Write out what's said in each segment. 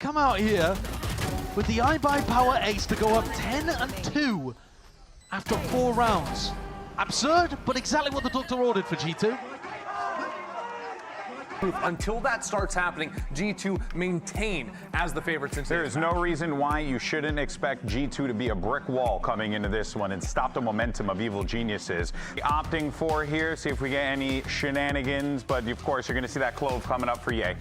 come out here with the iBuy Power Ace to go up 10-2 after 4 rounds. Absurd, but exactly what the doctor ordered for G2. Until that starts happening, G2 maintain as the favorites. There is no reason why you shouldn't expect G2 to be a brick wall coming into this one and stop the momentum of Evil Geniuses. Opting for here, see if we get any shenanigans, but of course you're going to see that clove coming up for Ye.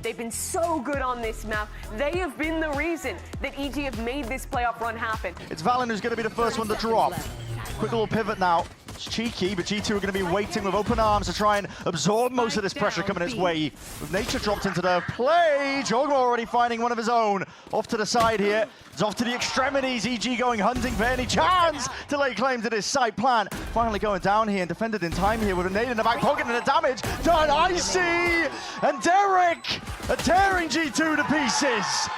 They've been so good on this map. They have been the reason that EG have made this playoff run happen. It's Valen who's going to be the first one to drop. Quick little pivot now. It's cheeky, but G2 are going to be waiting with open arms to try and absorb most of this pressure coming its way. With Nature dropped into the play, Jogmo already finding one of his own. Off to the side here. It's off to the extremities. EG going hunting for any chance to lay claim to this side plant. Finally going down here and defended in time here with a nade in the back pocket and the damage done. Icy and Derek are tearing G2 to pieces.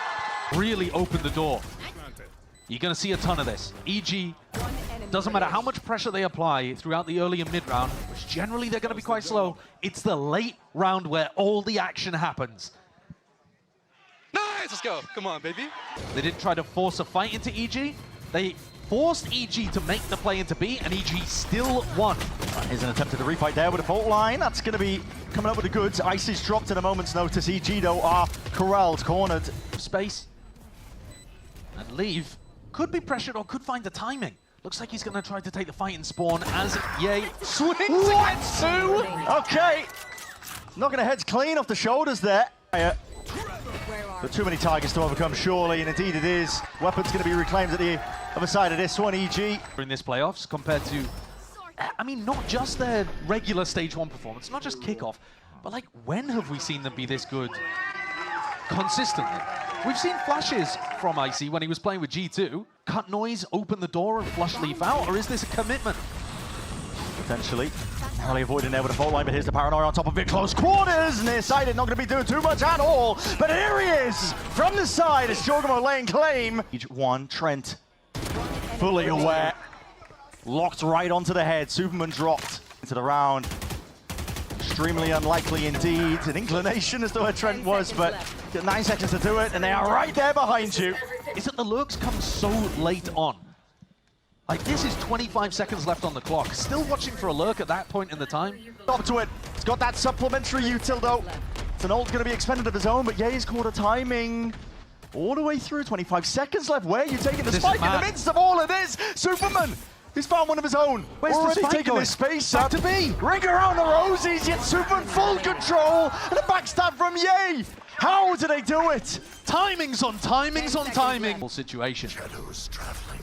Really opened the door. You're going to see a ton of this. EG, doesn't matter how much pressure they apply throughout the early and mid round, which generally they're going to be quite slow, it's the late round where all the action happens. Nice, let's go. Come on, baby. They didn't try to force a fight into EG. They forced EG to make the play into B, and EG still won. Here's an attempt at a refight there with a fault line. That's going to be coming up with the goods. Icy's dropped at a moment's notice. EG, though, are corralled, cornered. Space. And leave. Could be pressured or could find the timing. Looks like he's going to try to take the fight in spawn as Ye swings against 2. Okay. Knocking the heads clean off the shoulders there. But too many targets to overcome, surely, and indeed it is. Weapon's going to be reclaimed at the other side of this one, EG. In this playoffs compared to, I mean, not just their regular stage 1 performance, not just kickoff, but like, when have we seen them be this good consistently? We've seen flashes from Icy when he was playing with G2. Cut noise, open the door and flush Leaf out, or is this a commitment? Potentially. Narrowly avoiding there with a fault line, but here's the Paranoia on top of it. Close quarters, nearsighted, not going to be doing too much at all. But here he is from the side as Jorgamo laying claim. Each one, Trent, fully aware. Locked right onto the head. Superman dropped into the round. Extremely unlikely indeed. An inclination as to where Trent was, but got 9 seconds to do it, and they are right there behind you. Is that the lurks come so late on? Like, this is 25 seconds left on the clock. Still watching for a lurk at that point in the time. Up to it. It's got that supplementary util though. It's an ult going to be expended of his own, but Ye's caught a timing all the way through. 25 seconds left. Where are you taking the spike in the midst of all of this? Superman! He's found one of his own. Where's already the taking going? this space Back up. to B. Ring around the rosies, yet Superman full control. And a backstab from Ye. How do they do it? Timings on timings on timing. Situation.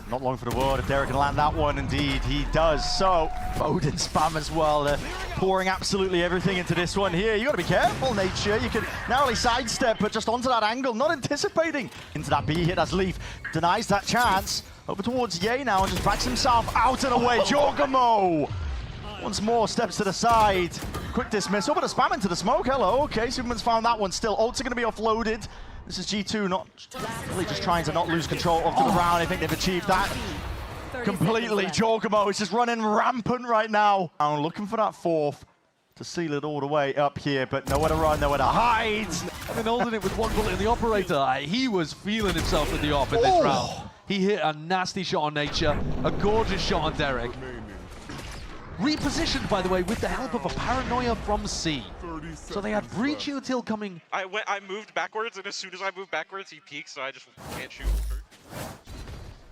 Not long for the word if Derek can land that one. Indeed, he does. So, Foden spam as well. They're pouring absolutely everything into this one here. You got to be careful, Nature. You can narrowly sidestep, but just onto that angle, not anticipating. Into that B hit as Leaf denies that chance. Over towards Ye now and just backs himself out and away. Jorgamo once more steps to the side. Quick dismissal, but a spam into the smoke. Hello, okay, Superman's found that one still. Ults are going to be offloaded. This is G2 not really just trying to not lose control of the round. I think they've achieved that completely. Jorgamo is just running rampant right now. Looking for that fourth to seal it all the way up here, but nowhere to run, nowhere to hide. And then holding it with one bullet in the operator. He was feeling himself with the op in this round. He hit a nasty shot on Nature, a gorgeous shot on Derek. Repositioned, by the way, with the help of a Paranoia from C. So they had Breach Util coming. I moved backwards, and as soon as I moved backwards, he peaked, so I just can't shoot.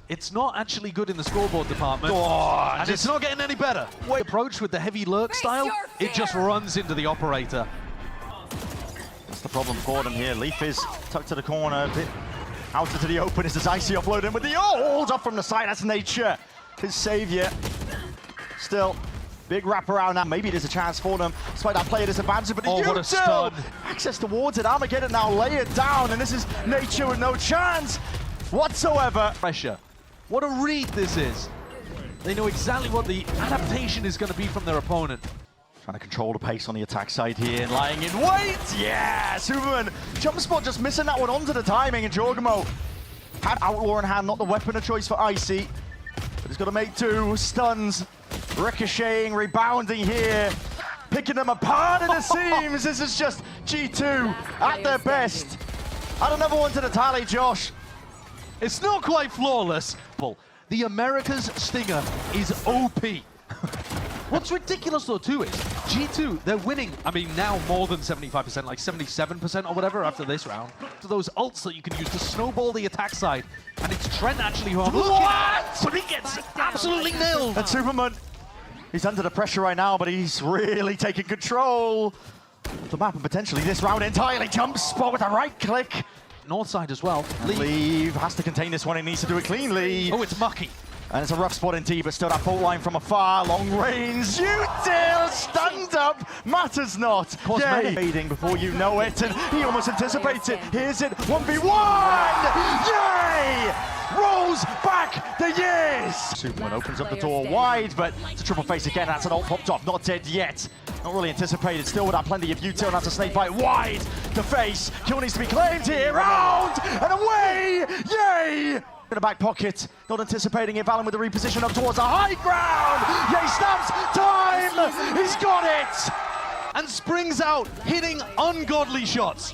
It's not actually good in the scoreboard department, and it's not getting any better. Approach with the heavy lurk style, it just runs into the operator. That's the problem for them here. Leaf is tucked to the corner, a bit out into the open. Is Icy offloading with the ult up from the side. That's Nature, his savior. Still, big wraparound now. Maybe there's a chance for them, despite that player disadvantage. But what a stun. Access towards it. Armageddon now lay it down, and this is Nature with no chance whatsoever. Pressure. What a read this is. They know exactly what the adaptation is going to be from their opponent. Trying to control the pace on the attack side here and lying in wait. Yeah, Superman. Jump spot just missing that one onto the timing, and Jorgamo had Outlaw in hand, not the weapon of choice for Icy. But he's got to make do. Stuns, ricocheting, rebounding here. Picking them apart in the seams. This is just G2 at their best. Add another one to the tally, Josh. It's not quite flawless. The Americas Stinger is OP. What's ridiculous though too is G2, they're winning, I mean now more than 75%, like 77% or whatever after this round. To those ults that you can use to snowball the attack side. And it's Trent actually who I'm looking at, but he gets absolutely nailed. And Superman, he's under the pressure right now, but he's really taking control of the map and potentially this round entirely. Jump spot with a right click. North side as well. Leave has to contain this one, he needs to do it cleanly. Oh, it's Mucky. And it's a rough spot indeed, but still that fault line from afar, long range, util, stunned up, matters not. Yay! Fading before you know it, and he almost anticipates it. Here's it, 1v1! Yay! Rolls back the years! Superman opens up the door wide, but it's a triple face again, that's an ult popped off, not dead yet. Not really anticipated, still without plenty of util, and that's a snake bite wide to face. Kill needs to be claimed here, round and away! Yay! In the back pocket, not anticipating it. Valen with the reposition up towards the high ground. Yay, snaps, time, he's got it! And springs out, hitting ungodly shots.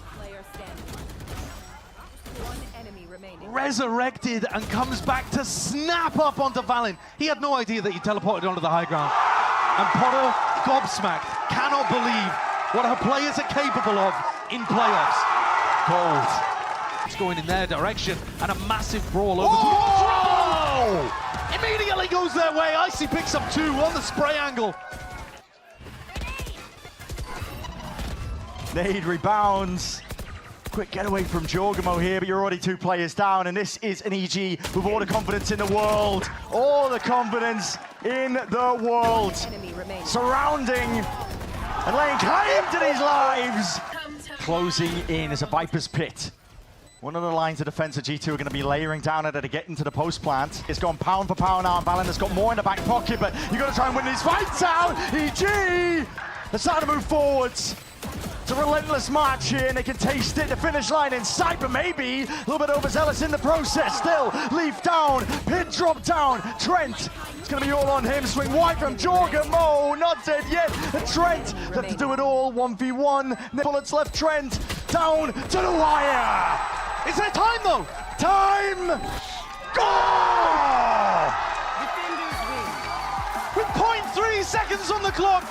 Resurrected and comes back to snap up onto Valen. He had no idea that he teleported onto the high ground. And Potter, gobsmacked, cannot believe what her players are capable of in playoffs. Cold. It's going in their direction, and a massive brawl over to immediately goes their way. Icy picks up 2 on the spray angle. Nade rebounds. Quick getaway from Jorgamo here, but you're already 2 players down, and this is an EG with all the confidence in the world. All the confidence in the world. Surrounding and laying claim to these lives. Closing in is a Viper's Pit. One of the lines of defense that G2 are going to be layering down at it to get into the post plant. It's gone pound for pound now, and Valen has got more in the back pocket, but you've got to try and win these fights out. EG! They're starting to move forwards. It's a relentless march here, and they can taste it. The finish line in sight, but maybe a little bit overzealous in the process. Still, Leaf down, Pit drop down. Trent, it's going to be all on him. Swing wide from Jorgamo, not dead yet. And Trent, they have to do it all, 1v1. Bullets left, Trent, down to the wire. Is there time though? Time! Go! With 0.3 seconds on the clock,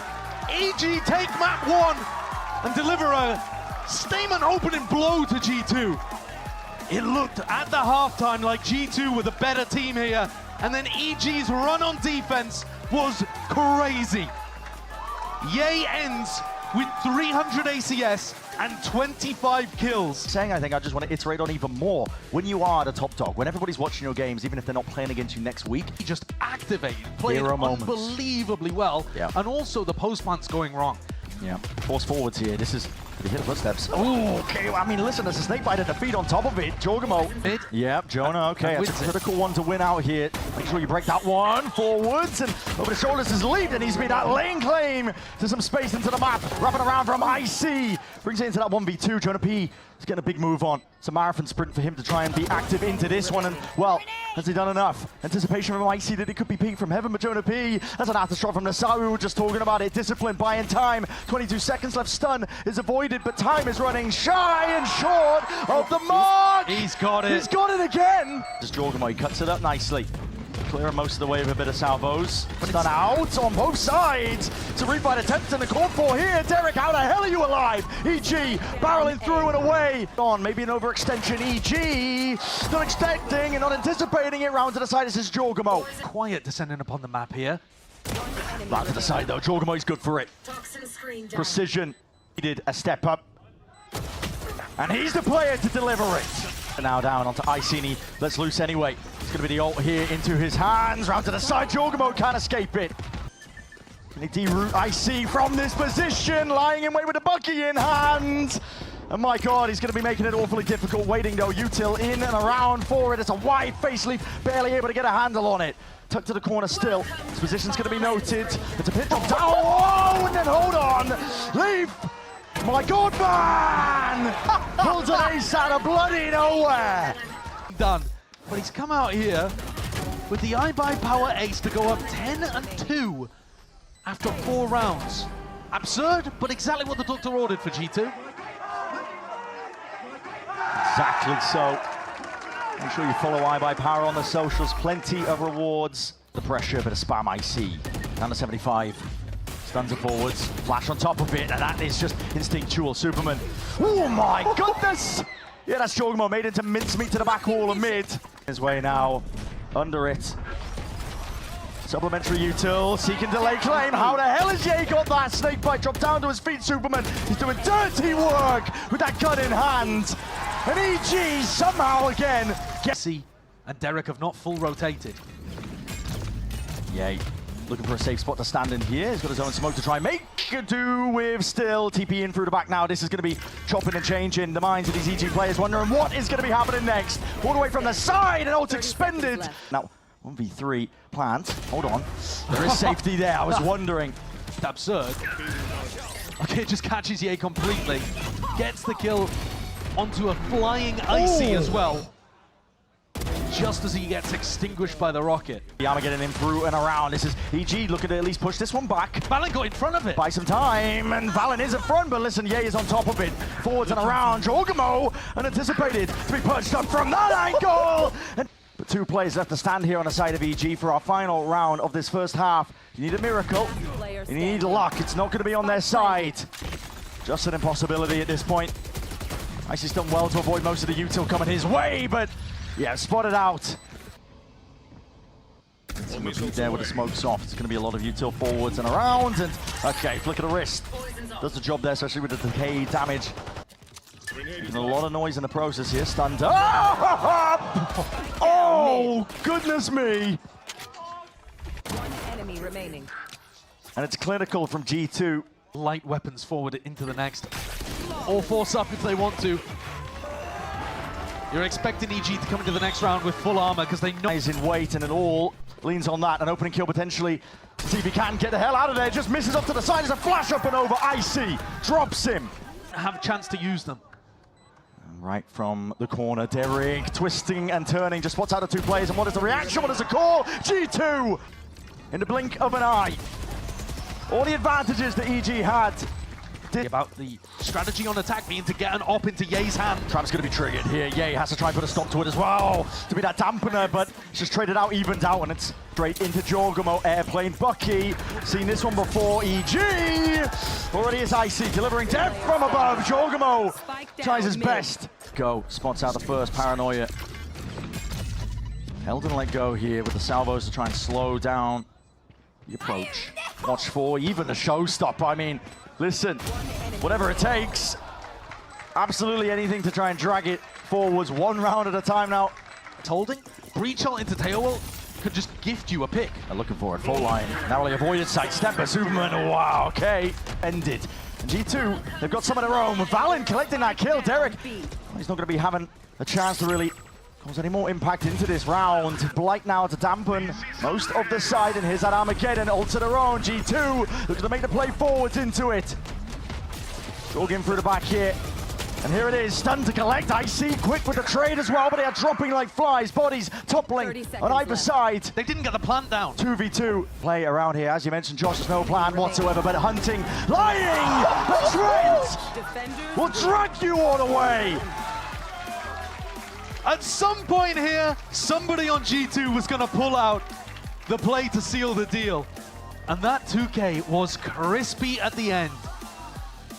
EG take map 1 and deliver a statement opening blow to G2. It looked at the halftime like G2 were the better team here, and then EG's run on defense was crazy. Yay ends with 300 ACS and 25 kills. I think I just want to iterate on even more. When you are the top dog, when everybody's watching your games, even if they're not playing against you next week, He just activated, played unbelievably well, Yeah. and also the post plant's going wrong. yeah, force forwards here. This is, they hit the footsteps. Oh, okay, I mean, listen, there's a snake bite at the feet on top of it. Jorgamo. Yep, Jonah, okay, that's a critical one to win out here. Make sure you break that one forwards, and over the shoulders is Leaf, and he's made that lane claim to some space into the map. Wrapping around from IC. Brings it into that 1v2. Jonah P is getting a big move on. It's a marathon sprint for him to try and be active into this one, and, well, has he done enough? Anticipation from IC that it could be peak from heaven, but Jonah P, that's an aftershock from Nasaru, we were just talking about it. Discipline, buying time. 22 seconds left, stun is avoided, but time is running shy and short of the mark! He's got it. He's got it again! Just Jorgamo, he cuts it up nicely. Clearing most of the way with a bit of salvos. Stun out on both sides. It's a refight attempt in the court for here. Derek, how the hell are you alive? EG barreling through and away. On, maybe an overextension. EG not expecting and not anticipating it. Round to the side, this is Jorgamo. Quiet descending upon the map here. Round to the side though, Jorgamo's good for it. Precision needed a step up. And he's the player to deliver it. Now down onto Icini. Let's loose anyway. It's going to be the ult here into his hands. Round to the side. Jorgamo can't escape it. Can he deroute IC from this position? Lying in wait with the Bucky in hand. And my God, he's going to be making it awfully difficult. Waiting though. Util in and around for it. It's a wide face leaf. Barely able to get a handle on it. Tucked to the corner still. His position's going to be noted. It's a pit drop down. Oh, and then hold on. Leaf. My God, man! Pulls an ace out of bloody nowhere. Done. But he's come out here with the iBuy power ace to go up 10-2 after 4 rounds. Absurd, but exactly what the doctor ordered for G2. Exactly so. Make sure you follow iBuyPower on the socials. Plenty of rewards. The pressure, bit of spam IC. Down to 75. Stuns it forwards. Flash on top of it, and that is just instinctual. Superman. Oh my goodness! Yeah, that's Jorgmo made into mincemeat to the back wall of mid. His way now. Under it. Supplementary util, seeking delay claim. How the hell has Ye got that? Snakebite dropped down to his feet, Superman. He's doing dirty work with that gun in hand. And EG somehow again gets... And Derek have not full rotated. Ye looking for a safe spot to stand in here. He's got his own smoke to try and make do with still. TP in through the back now. This is going to be chopping and changing the minds of these EG players, wondering what is going to be happening next. All the way from the side, and ult expended. Now, 1v3 plant. Hold on. There is safety there. I was wondering. It's absurd. Okay, it just catches Ye completely. Gets the kill onto a flying Icy as well. Just as he gets extinguished by the rocket. Yama getting in through and around. This is EG looking to at least push this one back. Valen got in front of it. Buy some time, and Valen is in front, but listen, Ye is on top of it. Forwards and around. Jorgmo, unanticipated to be punched up from that angle. And but 2 players left to stand here on the side of EG for our final round of this first half. You need a miracle. You need luck. It's not going to be on their side. Just an impossibility at this point. Icy's done well to avoid most of the util coming his way, but yeah, spotted out. There with the smoke soft. It's going to be a lot of util forwards and around. And okay, flick of the wrist. Does the job there, especially with the decay damage. There's a lot of noise in the process here. Stunned up. Oh, goodness me. One enemy remaining. And it's clinical from G2. Light weapons forward into the next. All force up if they want to. You're expecting EG to come into the next round with full armor because they know he's in weight, and it all leans on that. An opening kill potentially. See if he can get the hell out of there. Just misses up to the side. There's a flash up and over. Icy drops him. have a chance to use them. Right from the corner, Derek twisting and turning, just spots out the two players, and what is the reaction? What is the call? G2 in the blink of an eye. All the advantages that EG had. About the strategy on attack being to get an op into Ye's hand. Trap's going to be triggered here. Ye has to try and put a stop to it as well, to be that dampener, but it's just traded out, evened out, and it's straight into Jorgmo. Airplane Bucky, seen this one before. EG already is Icy, delivering death from above. Jorgmo tries his best. Go, spots out the first paranoia. Held and let go here with the salvos to try and slow down the approach. Watch for even the showstopper. I mean, listen, whatever it takes, absolutely anything to try and drag it forwards, one round at a time now. It's holding. Breach ult into Tail could just gift you a pick. They're looking for it, full line. Narrowly avoided, sidestep by Superman. Wow, okay, ended. And G2, they've got some of their own. Valen collecting that kill. Derek, he's not going to be having a chance to really cause any more impact into this round. Blight now to dampen most of the side, and here's that Armageddon, ult to their own. G2 looking to make the play forwards into it. Jorgen through the back here, and here it is, stun to collect. Icy quick with the trade as well, but they are dropping like flies, bodies toppling on either side. They didn't get the plant down. 2v2 play around here, as you mentioned, Josh, there's no plan whatsoever, but hunting, lying, the trend will drag you all the way. At some point here, somebody on G2 was going to pull out the play to seal the deal. And that 2K was crispy at the end.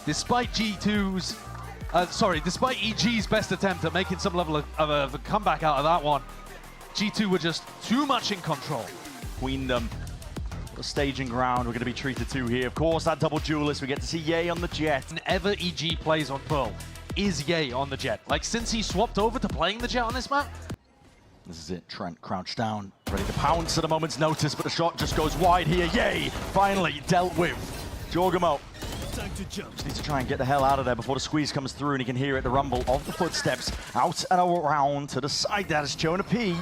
Despite despite EG's best attempt at making some level of a comeback out of that one, G2 were just too much in control. Queendom, the staging ground we're going to be treated to here. Of course, that double duelist, we get to see Ye on the Jet. Whenever EG plays on Pearl, is Ye on the Jet. Like, since he swapped over to playing the Jet on this map. This is it, Trent crouched down, ready to pounce at a moment's notice, but the shot just goes wide here. Ye finally dealt with. Jorgmo just needs to try and get the hell out of there before the squeeze comes through, and he can hear it, the rumble of the footsteps. Out and around to the side, that is Jonah P.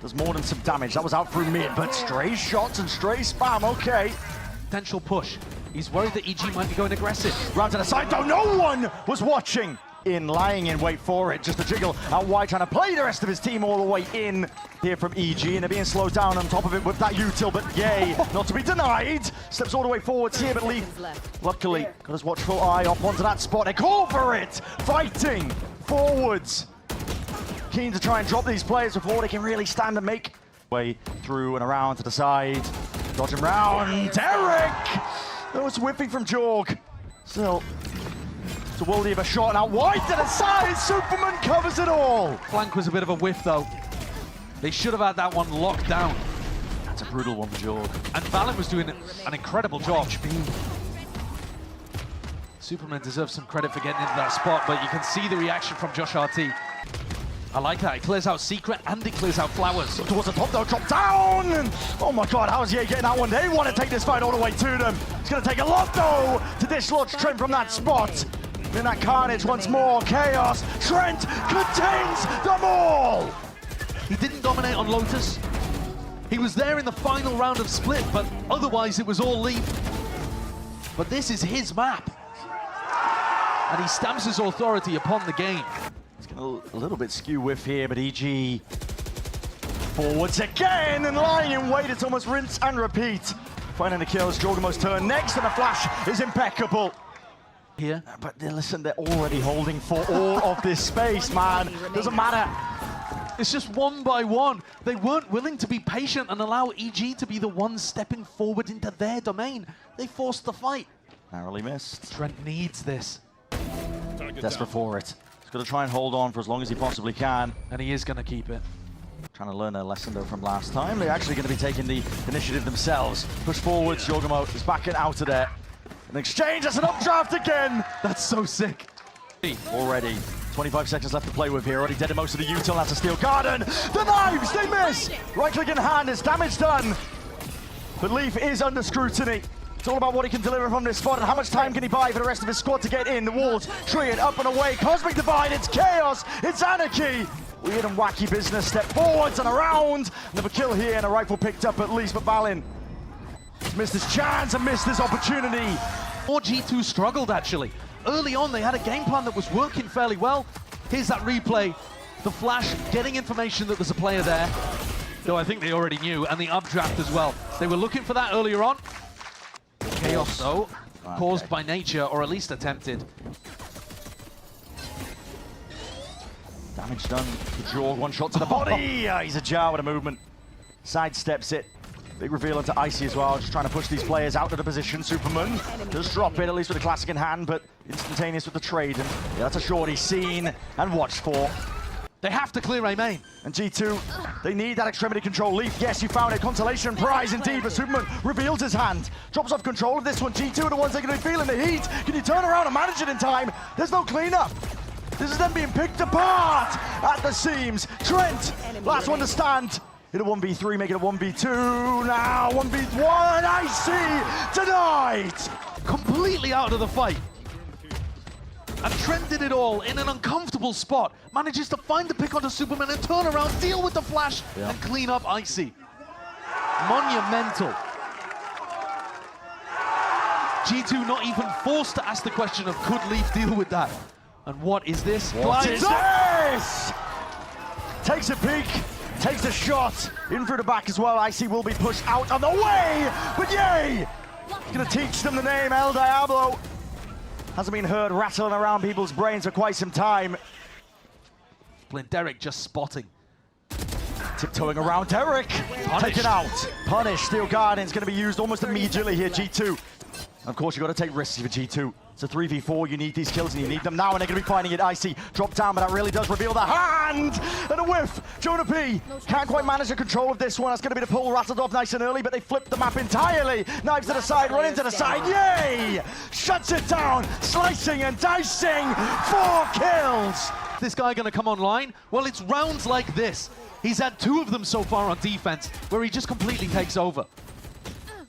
Does more than some damage. That was out through mid, but stray shots and stray spam, okay. Potential push. He's worried that EG might be going aggressive. Round to the side, though, no one was watching. Lying in wait for it, just a jiggle out wide, trying to play the rest of his team all the way in here from EG, and they're being slowed down on top of it with that util, but Ye, not to be denied, steps all the way forwards here, but Leaf, luckily, got his watchful eye up onto that spot. They call for it, fighting forwards. Keen to try and drop these players before they can really stand and make way through and around to the side. Dodging round, Derek! Oh, it's whipping from Jorg. Still, it's a worldie of a shot, now wide to the side, Superman covers it all! Flank was a bit of a whiff though. They should have had that one locked down. That's a brutal one for Jorg. And Valen was doing an incredible job. Superman deserves some credit for getting into that spot, but you can see the reaction from Josh RT. I like that. It clears out Secret and it clears out Flowers. Towards the top though, drop down! And, oh my god, how's Ye getting that one? They want to take this fight all the way to them. It's going to take a lot though to dislodge Trent from that spot. In that carnage once more, Chaos. Trent contains them all! He didn't dominate on Lotus. He was there in the final round of Split, but otherwise it was all Leaf. But this is his map. And he stamps his authority upon the game. It's going a little bit skew whiff here, but EG forwards again and lying in wait. It's almost rinse and repeat. Finding the kills, Jorgamo's turn next, and the flash is impeccable. Here. But listen, they're already holding for all of this space, man. Doesn't matter. It's just one by one. They weren't willing to be patient and allow EG to be the ones stepping forward into their domain. They forced the fight. Narrowly missed. Trent needs this. Desperate for it. He's got to try and hold on for as long as he possibly can. And he is going to keep it. Trying to learn a lesson though from last time. They're actually going to be taking the initiative themselves. Push forwards, Jorgamo is backing out of there. An exchange, that's an updraft again! That's so sick. Already 25 seconds left to play with here. Already dead in most of the util. That's a steel garden. The knives, they miss! Right click in hand, it's damage done. But Leaf is under scrutiny. It's all about what he can deliver from this spot and how much time can he buy for the rest of his squad to get in. The walls, Triad up and away. Cosmic Divide, it's chaos, it's anarchy. Weird and wacky business. Step forwards and around. Another kill here and a rifle picked up at least, but Valen missed his chance and missed this opportunity. More G2 struggled actually. Early on, they had a game plan that was working fairly well. Here's that replay. The flash, getting information that there's a player there. Though I think they already knew, and the updraft as well. They were looking for that earlier on. Chaos, though, caused by nature, or at least attempted. Damage done to Jorg, one shot to the body. He's ajar with a movement. Sidesteps it. Big reveal into Icy as well, just trying to push these players out of the position. Superman does drop it, at least with the classic in hand, but instantaneous with the trade. And yeah, that's a shorty seen and watched for. They have to clear A main. And G2, they need that extremity control. Leaf, yes, you found it. Consolation prize indeed, but Superman reveals his hand. Drops off control of this one. G2 are the ones that are going to be feeling the heat. Can you turn around and manage it in time? There's no cleanup. This is them being picked apart at the seams. Trent, last one to stand. Hit a 1v3, make it a 1v2. Now 1v1, Icy denied. Completely out of the fight. And Trent did it all in an uncomfortable spot. Manages to find the pick onto Superman and turn around, deal with the flash, and clean up Icy. Monumental. G2 not even forced to ask the question of could Leaf deal with that? And what is this? What is this? Takes a peek, takes a shot, in through the back as well. Icy will be pushed out of the way, but yay! He's gonna teach them the name El Diablo. Hasn't been heard rattling around people's brains for quite some time. Derek just spotting. Tiptoeing around Derek. Taken out. Punish. Steel Guardian's going to be used almost immediately here, G2. Of course, you've got to take risks for G2. It's a 3v4. You need these kills, and you need them now, and they're going to be finding it. Icy drop down, but that really does reveal the hand. And a whiff. Jonah P can't quite manage the control of this one. That's going to be the pull rattled off nice and early, but they flipped the map entirely. Knives to the side, run into the side. Yay! Shuts it down. Slicing and dicing. 4 kills. This guy going to come online? Well, it's rounds like this. He's had 2 of them so far on defense, where he just completely takes over.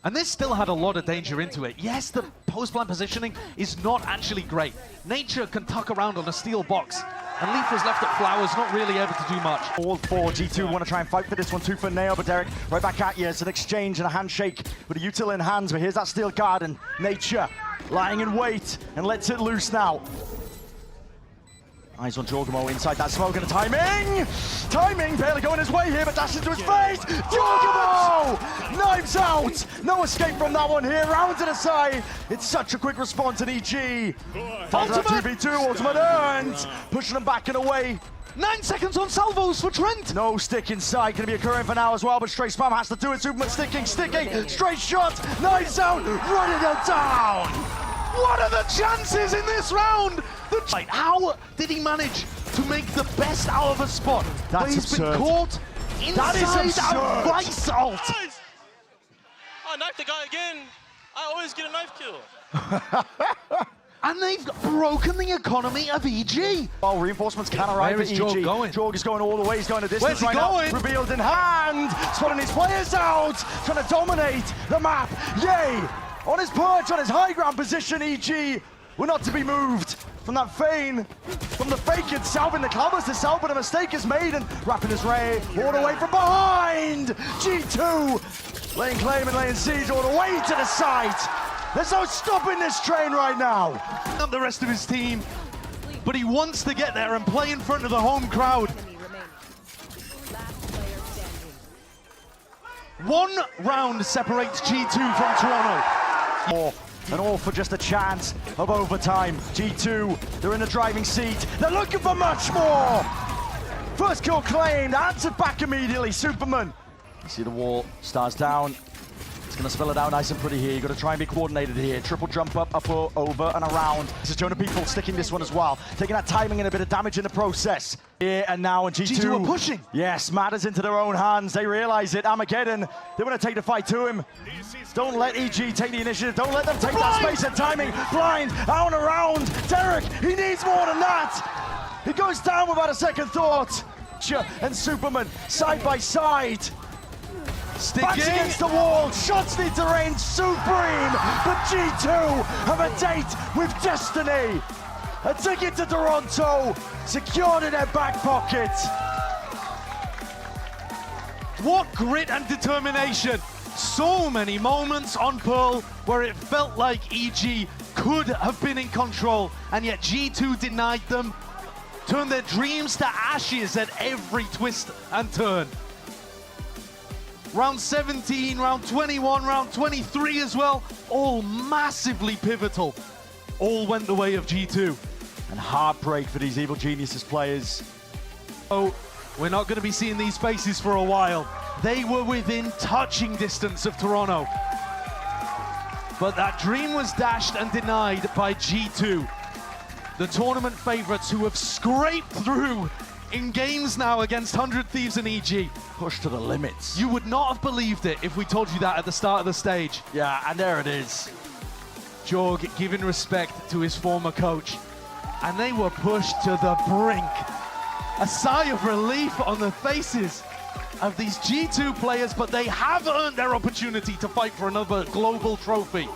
And this still had a lot of danger into it. Yes, the post-plant positioning is not actually great. Nature can tuck around on a steel box, and Leaf was left at Flowers, not really able to do much. All 4, G2 want to try and fight for this one too for Nail, but Derek right back at you. It's an exchange and a handshake with a util in hands, but here's that steel garden. Nature lying in wait and lets it loose now. Eyes on Jorgamo inside that smoke and the timing! Timing barely going his way here, but dashes into his face! Jorgamo! Knives out! No escape from that one here, round to the side! It's such a quick response in EG. Ultimate 2v2, ultimate earned! Pushing them back and away. 9 seconds on salvos for Trent. No stick inside, going to be occurring for now as well, but straight spam has to do it. Superman sticking, straight shot, knives out, running them down! What are the chances in this round? How did he manage to make the best out of a spot? That's He's absurd. been caught inside a vice ult. I knifed the guy again. I always get a knife kill. And they've broken the economy of EG. Well, reinforcements can arrive Where at is EG. Jorg going? Jorg is going all the way. He's going a distance Where's he right going? now. Revealed in hand. Spotting his players out. Trying to dominate the map. Yay! On his perch, on his high ground position, EG were not to be moved from that feign, from the fake itself in the covers itself, but a mistake is made and wrapping his ray all the way from behind. G2 laying claim and laying siege all the way to the site. There's no stopping this train right now. Not the rest of his team, but he wants to get there and play in front of the home crowd. Enemy remaining. Last player standing. 1 round separates G2 from Toronto. And all for just a chance of overtime. G2, they're in the driving seat. They're looking for much more. First kill claimed, answered back immediately. Superman. You see the wall, stars down. It's gonna spell it out nice and pretty here. You gotta try and be coordinated here. Triple jump up, over and around. This is Jonah People sticking this one as well. Taking that timing and a bit of damage in the process. Here and now, and G2 are pushing. Yes, matters into their own hands. They realize it. Armageddon, they want to take the fight to him. Don't let EG take the initiative. Don't let them take that space and timing. Blind, out and around. Derek, he needs more than that. He goes down without a second thought. And Superman, side by side. Backs against the wall, shots need to reign supreme, but G2 have a date with destiny. A ticket to Toronto, secured in their back pocket. What grit and determination. So many moments on Pearl where it felt like EG could have been in control, and yet G2 denied them, turned their dreams to ashes at every twist and turn. Round 17, round 21, round 23 as well, all massively pivotal. All went the way of G2. And heartbreak for these Evil Geniuses players. Oh, we're not going to be seeing these faces for a while. They were within touching distance of Toronto. But that dream was dashed and denied by G2. The tournament favorites who have scraped through in games now against 100 Thieves and EG. Pushed to the limits. You would not have believed it if we told you that at the start of the stage. Yeah, and there it is. Jorg giving respect to his former coach. And they were pushed to the brink. A sigh of relief on the faces of these G2 players, but they have earned their opportunity to fight for another global trophy.